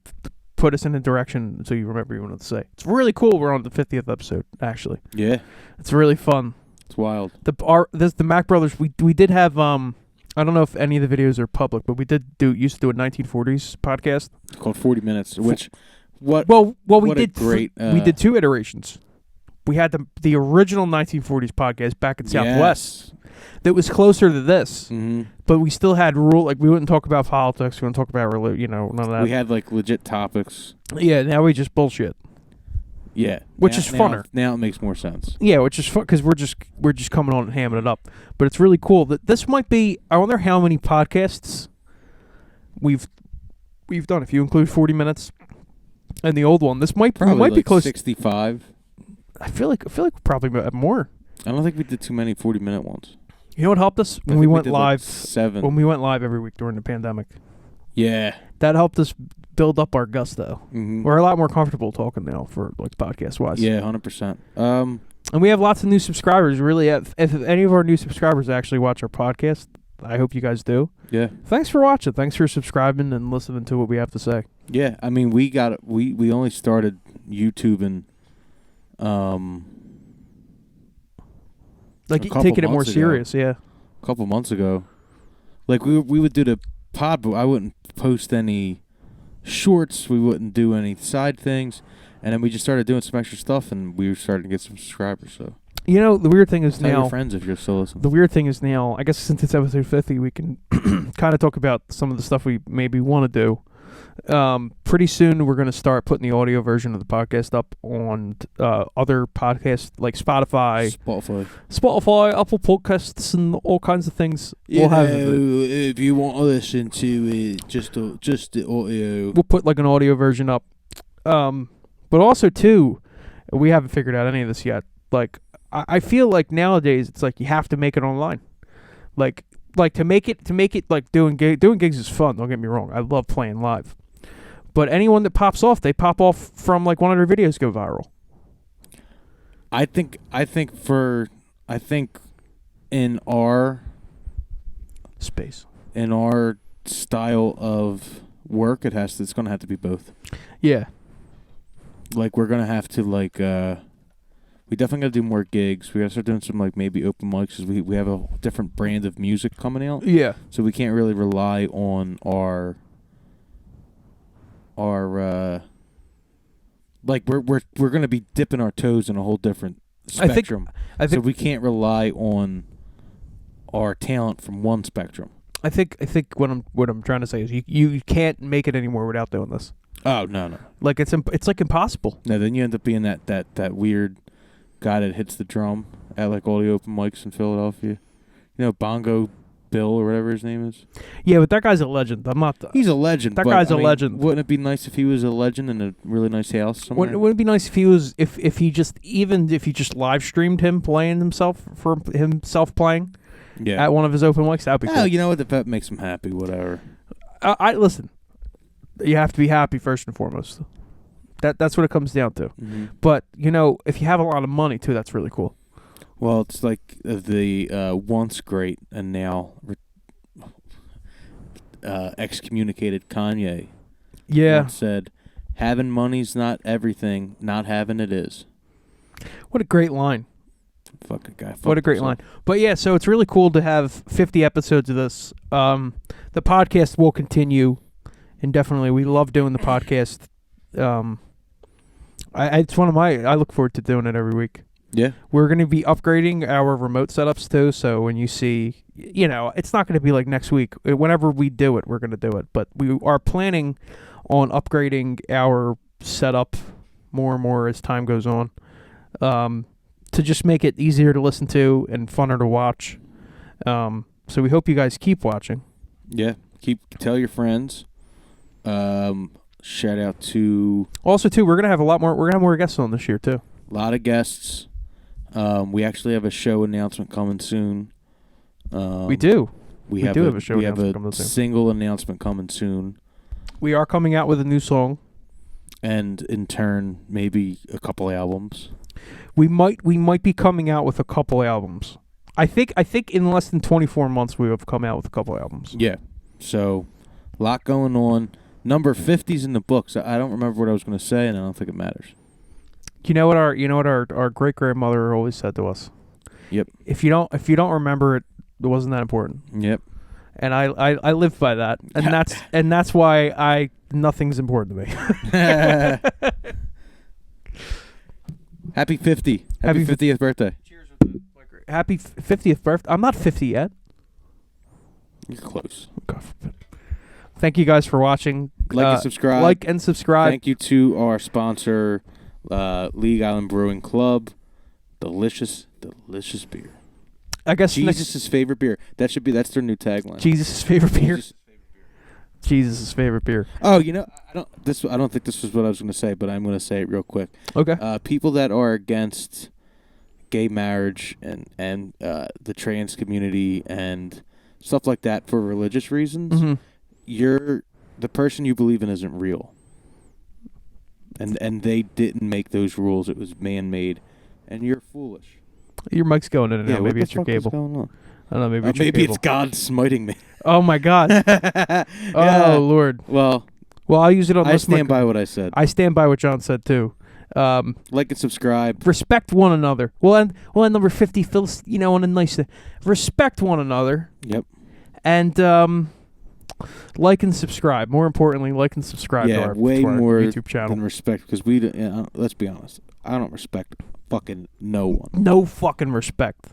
put us in a direction so you remember what you wanted to say. It's really cool. We're on the 50th episode. Actually, Yeah, it's really fun. it's wild. The Mack brothers. We did have I don't know if any of the videos are public, but we used to do a 1940s podcast. It's called 40 Minutes, which we did 2 iterations. We had the original 1940s podcast back in Southwest that was closer to this, but we still had we wouldn't talk about politics. We wouldn't talk about none of that. We had legit topics. Yeah, now we just bullshit. Yeah, which is funner. Now it makes more sense. Yeah, which is fun because we're just coming on and hamming it up. But it's really cool that this might be. I wonder how many podcasts we've done. If you include 40 minutes and the old one, this might be close. 65. I feel like we probably have more. I don't think we did too many 40-minute ones. You know what helped us when I we think went did live? 7. When we went live every week during the pandemic. Yeah. That helped us build up our gusto. Mm-hmm. We're a lot more comfortable talking now for podcast wise. Yeah, 100%. And we have lots of new subscribers. Really, if any of our new subscribers actually watch our podcast, I hope you guys do. Yeah. Thanks for watching. Thanks for subscribing and listening to what we have to say. Yeah, I mean, we only started YouTubing, taking it more serious. Yeah. A couple months ago. Like we would do the pod, but I wouldn't post any shorts. We wouldn't do any side things, and then we just started doing some extra stuff, and we were starting to get some subscribers. So you know, the weird thing is tell now your friends if you're still listening. The weird thing is now, I guess since it's episode 50, we can kind of talk about some of the stuff we maybe want to do. Pretty soon we're going to start putting the audio version of the podcast up on other podcasts like Spotify, Apple Podcasts, and all kinds of things. If you want to listen to it, just the audio. We'll put like an audio version up. But also too, we haven't figured out any of this yet. Like I feel like nowadays it's like you have to make it online. Like to make it like doing gigs is fun. Don't get me wrong. I love playing live. But anyone that pops off, they pop off from like one of their videos go viral. I think in our space, in our style of work, it's going to have to be both. Yeah. Like we're going to have to We definitely got to do more gigs. We got to start doing some like maybe open mics. 'Cause we have a different brand of music coming out, Yeah. so we can't really rely on our like we're gonna be dipping our toes in a whole different spectrum. I think so we can't rely on our talent from one spectrum. I think what I'm trying to say is you can't make it anymore without doing this. Oh no. Like it's like impossible. No, then you end up being that weird guy that hits the drum at like all the open mics in Philadelphia. You know, Bongo Bill or whatever his name is. Yeah, but that guy's a legend. I'm not. He's a legend. That but, guy's I a mean, legend. Wouldn't it be nice if he was a legend in a really nice house somewhere? Wouldn't it be nice if he was if he just live streamed him playing himself playing at one of his open mics? That'd be cool. You know what? If that makes him happy, whatever. I listen. You have to be happy first and foremost. That's what it comes down to. Mm-hmm. But if you have a lot of money too, that's really cool. Well, it's like the once great and now excommunicated Kanye. Yeah. Once said, "Having money's not everything. Not having it is." What a great line. Fucking guy. What a great line. But yeah, so it's really cool to have 50 episodes of this. The podcast will continue indefinitely. We love doing the podcast. It's one of I look forward to doing it every week. Yeah. We're going to be upgrading our remote setups too, so when you see, it's not going to be like next week. Whenever we do it, we're going to do it. But we are planning on upgrading our setup more and more as time goes on, to just make it easier to listen to and funner to watch. So we hope you guys keep watching. Yeah. Tell your friends. Shout out to Also too, we're gonna have more guests on this year too. a lot of guests. We actually have a show announcement coming soon. We do. We have a show We have announcement a coming soon. single announcement coming soon, We are coming out with a new song. and in turn, maybe a couple albums. We might be coming out with a couple albums. I think in less than 24 months we have come out with a couple albums. Yeah. So, a lot going on. Number 50's in the books. I don't remember what I was going to say, and I don't think it matters. You know what our great grandmother always said to us? Yep. If you don't remember it, it wasn't that important. Yep. And I live by that, and that's why nothing's important to me. Happy 50. Happy 50th birthday. Cheers. Happy 50th birthday. I'm not 50 yet. You're close. God forbid. Thank you guys for watching. Like and subscribe. Like and subscribe. Thank you to our sponsor, League Island Brewing Club. Delicious, delicious beer. I guess Jesus' favorite beer. That's their new tagline. Jesus' favorite beer. Jesus' favorite beer. Oh, I don't think this was what I was going to say, but I'm going to say it real quick. Okay. People that are against gay marriage and the trans community and stuff like that for religious reasons, mm-hmm. The person you believe in isn't real. And they didn't make those rules. It was man-made. And you're foolish. Your mic's going in and out. What Maybe the it's your fuck is cable. going on? I don't know. Maybe it's your Maybe cable. it's God smiting me. Oh my God. Yeah. Oh Lord. Well, I'll use it on I this stand by what I said. I stand by what John said too. Like and subscribe. Respect one another. Well, and number 50 feels, on a nice thing. Respect one another. Yep. And like and subscribe. More importantly, like and subscribe to our YouTube channel. Than respect, because let's be honest. I don't respect fucking no one. No fucking respect.